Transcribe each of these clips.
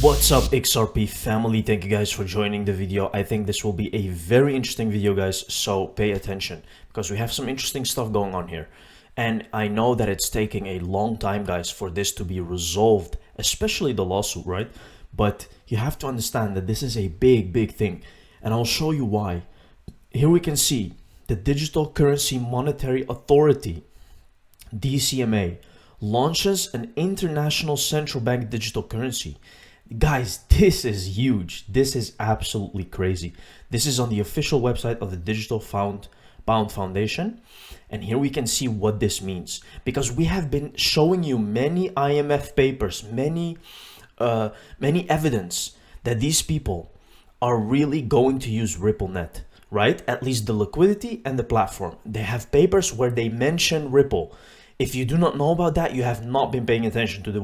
What's up, XRP family? Thank you guys for joining the video. I think this will be a very interesting video, guys, so pay attention because we have some interesting stuff going on here. And I know that it's taking a long time, guys, for this to be resolved, especially the lawsuit, right? But you have to understand that this is a big thing, and I'll show you why. Here we can see the Digital Currency Monetary Authority, DCMA, launches an international central bank digital currency. Guys, this is huge. This is absolutely crazy. This is on the official website of the Digital Bound Foundation. And here we can see what this means, because we have been showing you many IMF papers, many evidence that these people are really going to use Ripplenet, right? At least the liquidity and the platform. They have papers where they mention Ripple. If you do not know about that, you have not been paying attention to the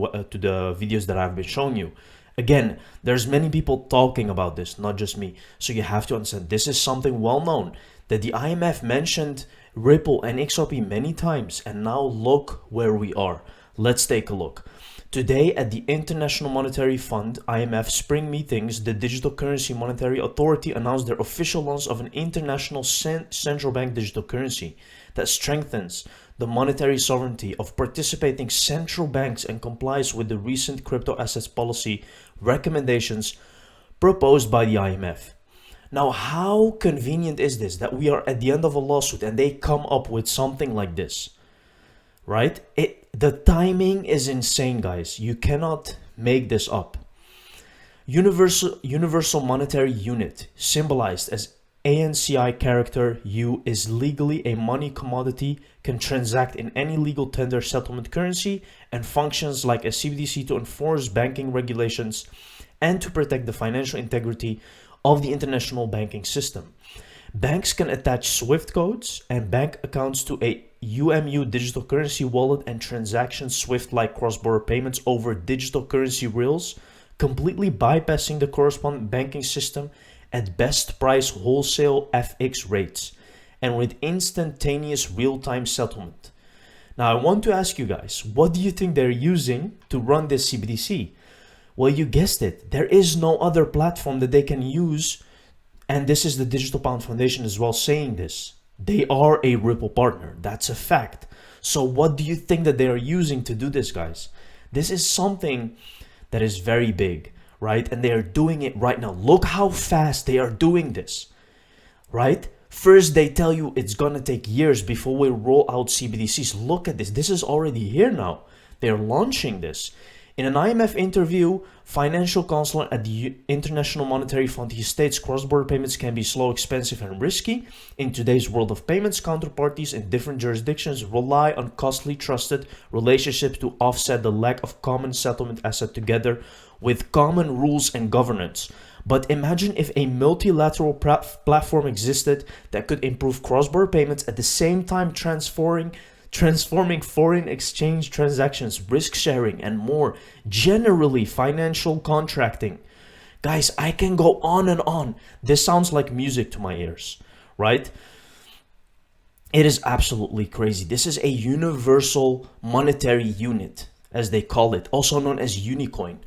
videos that I've been showing you. Again, there's many people talking about this, not just me. So you have to understand, this is something well known, that the IMF mentioned Ripple and XRP many times, and now look where we are. Let's take a look. Today at the International Monetary Fund IMF spring meetings, the Digital Currency Monetary Authority announced their official launch of an international central bank digital currency that strengthens the monetary sovereignty of participating central banks and complies with the recent crypto assets policy recommendations proposed by the IMF. Now, how convenient is this that we are at the end of a lawsuit and they come up with something like this, right? The timing is insane, guys. You cannot make this up. Universal Monetary Unit, symbolized as ANCI character U, is legally a money commodity, can transact in any legal tender settlement currency, and functions like a Cbdc to enforce banking regulations and to protect the financial integrity of the international banking system. Banks can attach SWIFT codes and bank accounts to a UMU digital currency wallet and transaction SWIFT-like cross-border payments over digital currency rails, completely bypassing the correspondent banking system at best price wholesale FX rates and with instantaneous real-time settlement. Now, I want to ask you guys, what do you think they're using to run this Cbdc? Well, you guessed it. There is no other platform that they can use, and this is the Digital Pound Foundation as well saying this. They are a Ripple partner. That's a fact. So what do you think that they are using to do this, guys? This is something that is very big, right? And they are doing it right now. Look how fast they are doing this, right? First, they tell you it's going to take years before we roll out CBDCs. Look at this. This is already here now. They're launching this. In an IMF interview, financial counselor at the International Monetary Fund, he states cross-border payments can be slow, expensive, and risky. In today's world of payments, counterparties in different jurisdictions rely on costly, trusted relationships to offset the lack of common settlement asset together with common rules and governance. But imagine if a multilateral platform existed that could improve cross-border payments at the same time transforming foreign exchange transactions, risk sharing, and more. Generally, financial contracting. Guys, I can go on and on. This sounds like music to my ears, right? It is absolutely crazy. This is a universal monetary unit, as they call it, also known as Unicoin.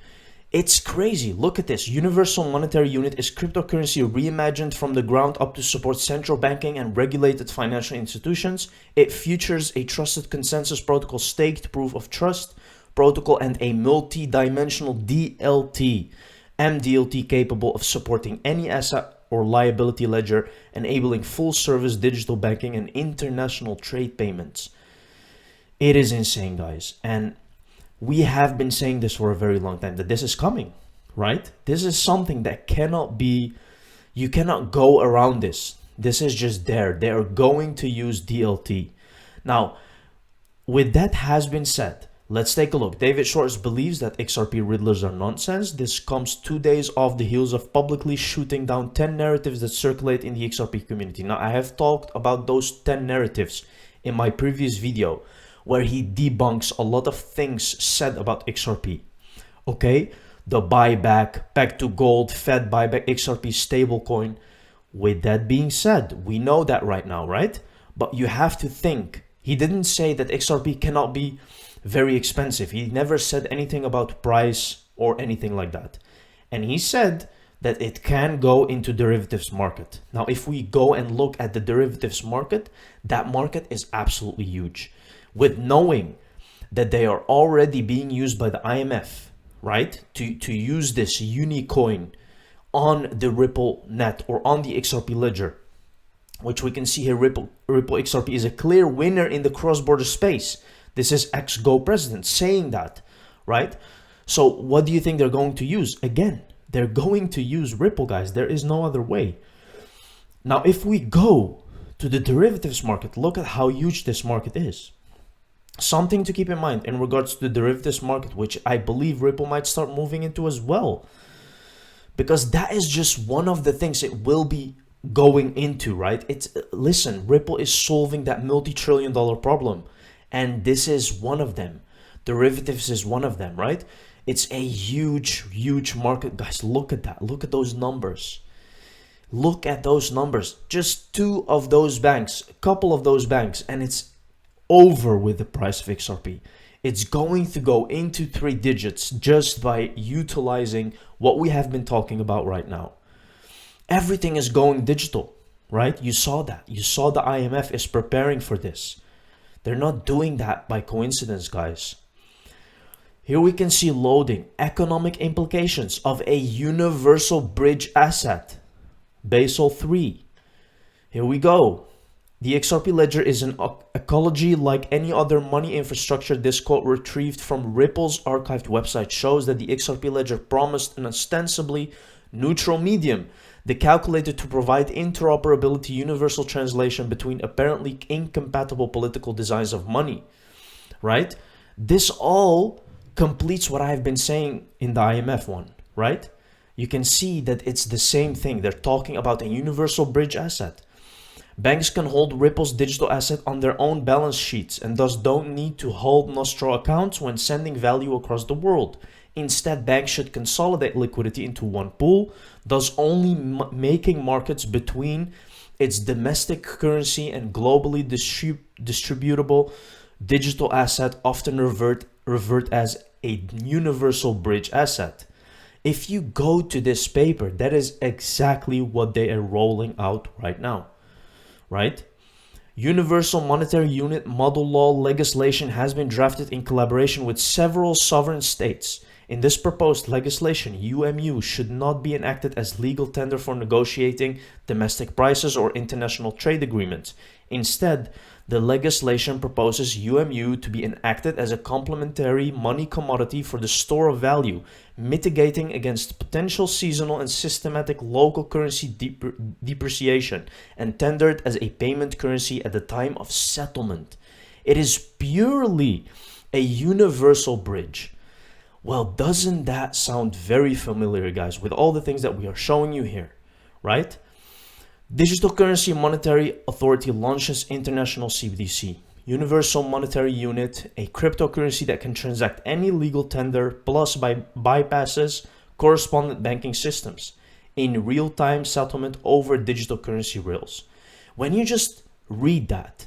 It's crazy. Look at this. Universal Monetary Unit is cryptocurrency reimagined from the ground up to support central banking and regulated financial institutions. It features a trusted consensus protocol, staked proof of trust protocol, and a multi-dimensional DLT, MDLT, capable of supporting any asset or liability ledger, enabling full service digital banking and international trade payments. It is insane, guys. And we have been saying this for a very long time, that this is coming, right? This is something that cannot be, you cannot go around this. This is just there. They are going to use DLT. Now, with that has been said, let's take a look. David Shorts believes that XRP riddlers are nonsense. This comes 2 days off the heels of publicly shooting down 10 narratives that circulate in the XRP community. Now, I have talked about those 10 narratives in my previous video, where he debunks a lot of things said about XRP. Okay, the buyback, back to gold, Fed buyback, XRP stablecoin. With that being said, we know that right now, right? But you have to think, he didn't say that XRP cannot be very expensive. He never said anything about price or anything like that. And he said that it can go into derivatives market. Now, if we go and look at the derivatives market, that market is absolutely huge. With knowing that they are already being used by the IMF, right? To use this Unicoin on the Ripplenet or on the XRP ledger, which we can see here, Ripple XRP is a clear winner in the cross-border space. This is ex-Go president saying that, right? So what do you think they're going to use? Again, they're going to use Ripple, guys. There is no other way. Now, if we go to the derivatives market, look at how huge this market is. Something to keep in mind in regards to the derivatives market, which I believe Ripple might start moving into as well. Because that is just one of the things it will be going into, right? Listen, Ripple is solving that multi-trillion-dollar problem. And this is one of them. Derivatives is one of them, right? It's a huge, huge market, guys. Look at that. Look at those numbers. Look at those numbers. Just two of those banks, a couple of those banks, and it's over with the price of XRP. It's going to go into 3 digits just by utilizing what we have been talking about right now. Everything is going digital, right? You saw that. You saw the IMF is preparing for this. They're not doing that by coincidence, guys. Here we can see loading economic implications of a universal bridge asset, Basel III. Here we go. The XRP ledger is an ecology like any other money infrastructure. This quote, retrieved from Ripple's archived website, shows that the XRP ledger promised an ostensibly neutral medium, the calculated to provide interoperability, universal translation between apparently incompatible political designs of money, right? This all completes what I've been saying in the IMF one, right? You can see that it's the same thing. They're talking about a universal bridge asset. Banks can hold Ripple's digital asset on their own balance sheets and thus don't need to hold Nostro accounts when sending value across the world. Instead, banks should consolidate liquidity into one pool, thus only making markets between its domestic currency and globally distributable digital asset often revert as a universal bridge asset. If you go to this paper, that is exactly what they are rolling out right now, right? Universal Monetary Unit model law legislation has been drafted in collaboration with several sovereign states. In this proposed legislation, UMU should not be enacted as legal tender for negotiating domestic prices or international trade agreements. Instead, the legislation proposes UMU to be enacted as a complementary money commodity for the store of value, mitigating against potential seasonal and systematic local currency depreciation, and tendered as a payment currency at the time of settlement. It is purely a universal bridge. Well, doesn't that sound very familiar, guys, with all the things that we are showing you here, right? Digital Currency Monetary Authority launches International Cbdc, Universal Monetary Unit, a cryptocurrency that can transact any legal tender plus bypasses correspondent banking systems in real-time settlement over digital currency rails. When you just read that,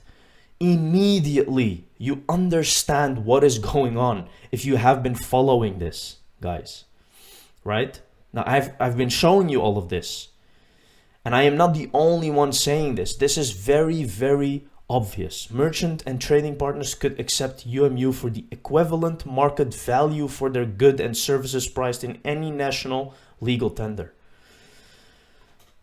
immediately you understand what is going on if you have been following this, guys, right? Now, I've been showing you all of this. And I am not the only one saying this. This is very, very obvious. Merchant and trading partners could accept UMU for the equivalent market value for their goods and services priced in any national legal tender.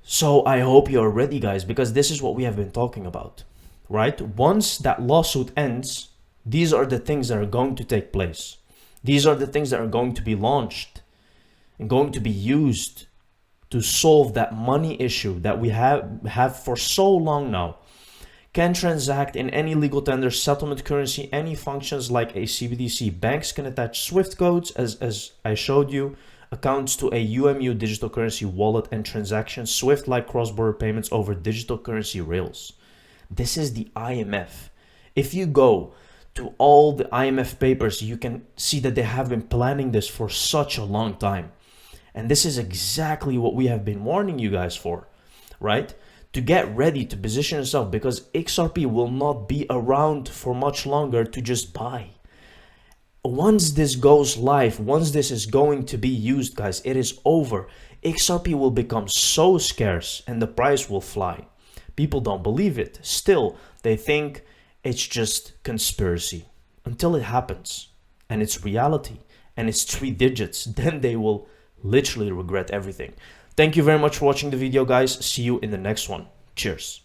So I hope you're ready, guys, because this is what we have been talking about, right? Once that lawsuit ends, these are the things that are going to take place. These are the things that are going to be launched and going to be used to solve that money issue that we have for so long now. Can transact in any legal tender, settlement currency, any functions like a CBDC. Banks can attach SWIFT codes, as I showed you, accounts to a UMU digital currency wallet, and transactions SWIFT-like cross-border payments over digital currency rails. This is the IMF. If you go to all the IMF papers, you can see that they have been planning this for such a long time. And this is exactly what we have been warning you guys for, right? To get ready, to position yourself, because XRP will not be around for much longer to just buy. once this goes live, once this is going to be used, guys, it is over. XRP will become so scarce and the price will fly. People don't believe it. Still, they think it's just conspiracy until it happens and it's reality and it's 3 digits. Then they will literally regret everything. Thank you very much for watching the video, guys. See you in the next one. Cheers.